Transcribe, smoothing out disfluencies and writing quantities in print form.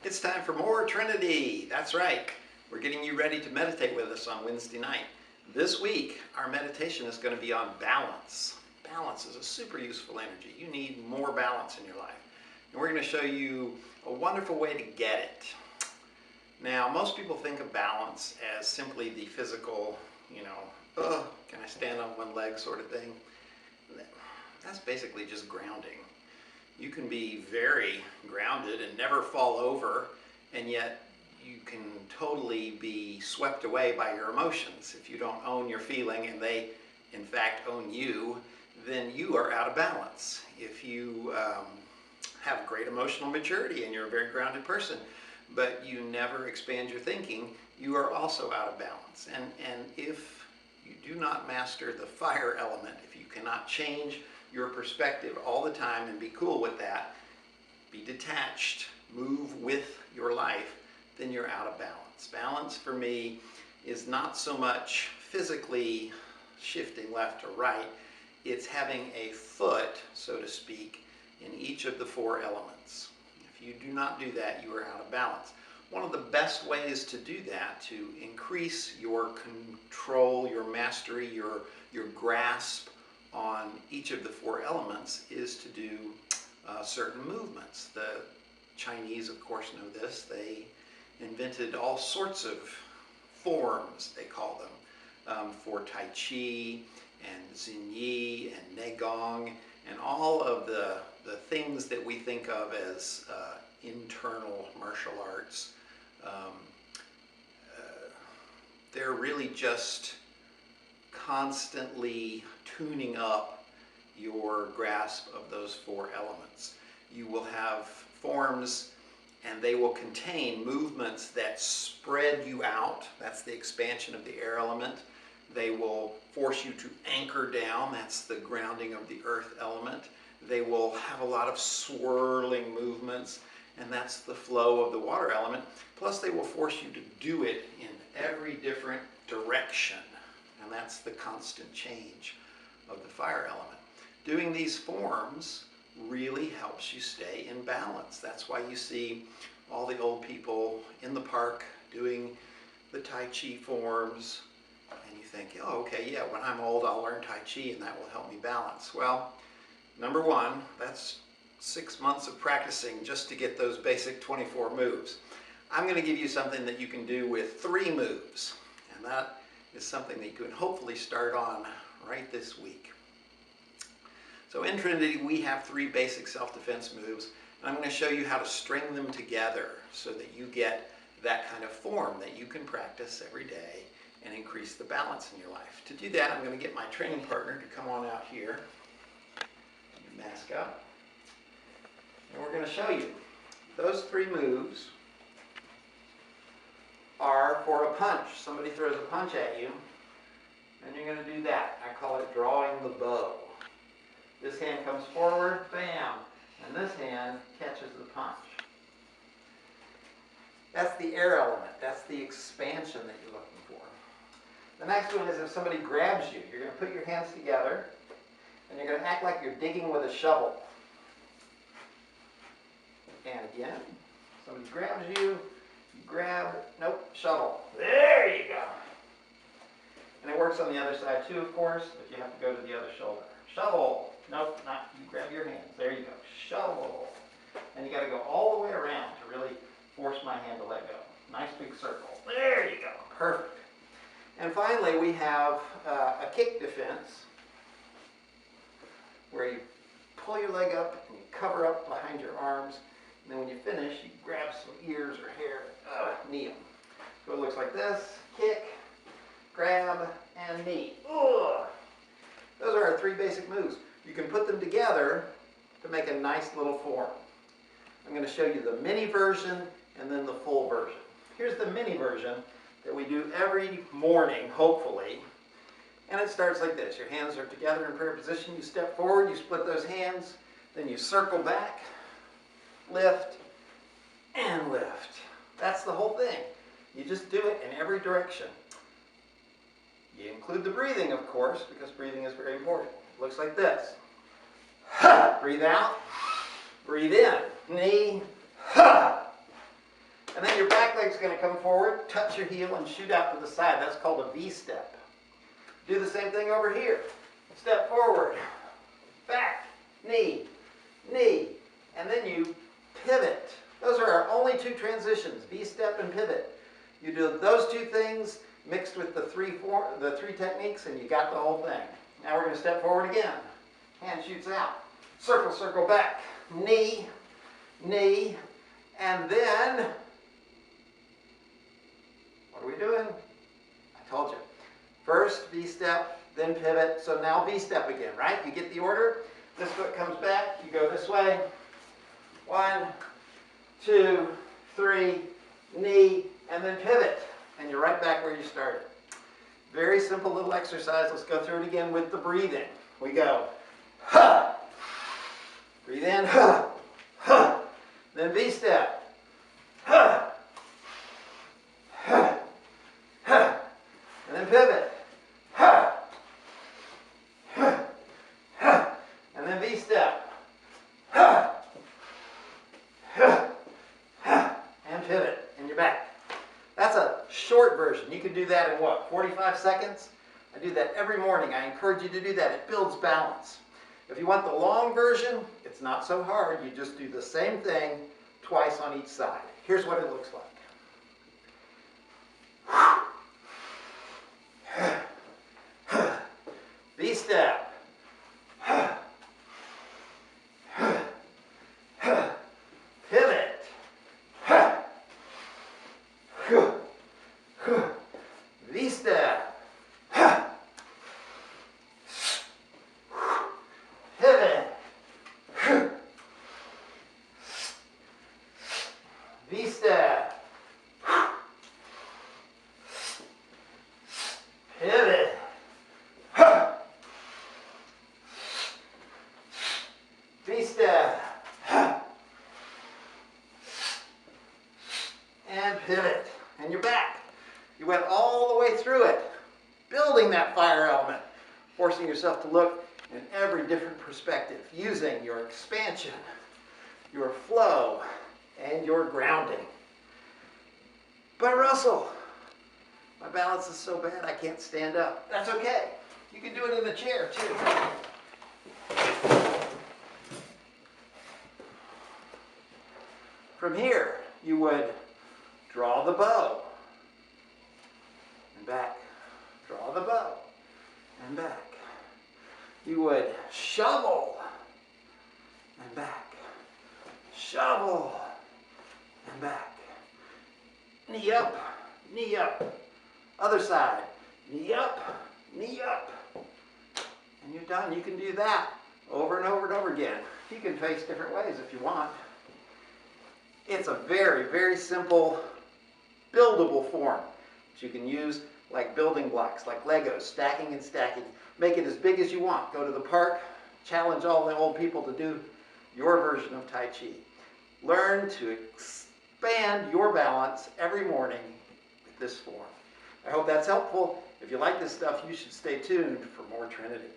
It's time for more Trinity. That's right. We're getting you ready to meditate with us on Wednesday night. This week, our meditation is going to be on balance. Balance is a super useful energy. You need more balance in your life. And we're going to show you a wonderful way to get it. Now, most people think of balance as simply the physical, can I stand on one leg sort of thing. That's basically just grounding. You can be very grounded and never fall over, and yet you can totally be swept away by your emotions. If you don't own your feeling and they, in fact, own you, then you are out of balance. If you have great emotional maturity and you're a very grounded person, but you never expand your thinking, you are also out of balance. And if you do not master the fire element, if you cannot change your perspective all the time and be cool with that, be detached, move with your life, then you're out of balance. Balance for me is not so much physically shifting left or right, it's having a foot, so to speak, in each of the four elements. If you do not do that, you are out of balance. One of the best ways to do that, to increase your control, your mastery, your grasp on each of the four elements, is to do certain movements. The Chinese, of course, know this. They invented all sorts of forms, they call them, for Tai Chi and Xin Yi and Neigong and all of the things that we think of as internal martial arts. They're really just constantly tuning up your grasp of those four elements. You will have forms and they will contain movements that spread you out. That's the expansion of the air element. They will force you to anchor down. That's the grounding of the earth element. They will have a lot of swirling movements, and that's the flow of the water element. Plus they will force you to do it in every different direction, and that's the constant change of the fire element. Doing these forms really helps you stay in balance. That's why you see all the old people in the park doing the Tai Chi forms, and you think, oh, okay, yeah, when I'm old I'll learn Tai Chi and that will help me balance. Well, number one, that's 6 months of practicing just to get those basic 24 moves. I'm going to give you something that you can do with 3 moves, and that is something that you can hopefully start on right this week. So in Trinity, we have 3 basic self-defense moves, and I'm going to show you how to string them together so that you get that kind of form that you can practice every day and increase the balance in your life. To do that, I'm going to get my training partner to come on out here. Mask up. And we're going to show you. Those 3 moves are for a punch. Somebody throws a punch at you, and you're going to do that. I call it drawing the bow. This hand comes forward, bam, and this hand catches the punch. That's the air element. That's the expansion that you're looking for. The next one is if somebody grabs you, you're going to put your hands together, and you're going to act like you're digging with a shovel. And again, somebody grabs you, you grab, nope, shovel. There you go. And it works on the other side too, of course, but you have to go to the other shoulder. Shovel. Nope, not, you grab your hands. There you go. Shovel. And you got to go all the way around to really force my hand to let go. Nice big circle. There you go. Perfect. And finally, we have a kick defense, where you pull your leg up and you cover up behind your arms, and then when you finish, you grab some ears or hair, knee them. So it looks like this: kick, grab, and knee. Ugh. Those are our 3 basic moves. You can put them together to make a nice little form. I'm going to show you the mini version and then the full version. Here's the mini version that we do every morning, hopefully. And it starts like this. Your hands are together in prayer position. You step forward, you split those hands, then you circle back, lift, and lift. That's the whole thing. You just do it in every direction. You include the breathing, of course, because breathing is very important. It looks like this. Breathe out, breathe in. Knee, your heel and shoot out to the side. That's called a V-step. Do the same thing over here. Step forward, back, knee, knee, and then you pivot. Those are our only two transitions, V-step and pivot. You do those two things mixed with the three techniques and you got the whole thing. Now we're going to step forward again. Hand shoots out. Circle, circle back. Knee, knee, and then, what are we doing? I told you. First V-step, then pivot. So now V-step again, right? You get the order. This foot comes back. You go this way. 1, 2, 3, knee, and then pivot. And you're right back where you started. Very simple little exercise. Let's go through it again with the breathing. We go, ha. Breathe in, ha, ha. Then V-step, ha, ha, ha. And then pivot, ha, ha, ha. And then V-step, ha, ha, ha. And pivot, and you're back. That's a short version. You can do that in what, 45 seconds? I do that every morning. I encourage you to do that. It builds balance. If you want the long version, it's not so hard. You just do the same thing twice on each side. Here's what it looks like. V-step. Pivot. V-step. Pivot. V-step. Pivot. V-step. And pivot. And you're back. You went all the way through it, building that fire element, forcing yourself to look in every different perspective, using your expansion, your flow, and your grounding. But Russell, my balance is so bad I can't stand up. That's okay. You can do it in the chair too. From here, you would draw the bow and back. Draw the bow and back. You would shovel and back. Shovel and back. Knee up, knee up. Other side. Knee up, knee up. And you're done. You can do that over and over and over again. You can face different ways if you want. It's a very, very simple, buildable form that you can use like building blocks, like Legos, stacking and stacking. Make it as big as you want. Go to the park, challenge all the old people to do your version of Tai Chi. Learn to expand your balance every morning with this form. I hope that's helpful. If you like this stuff, you should stay tuned for more Trinity.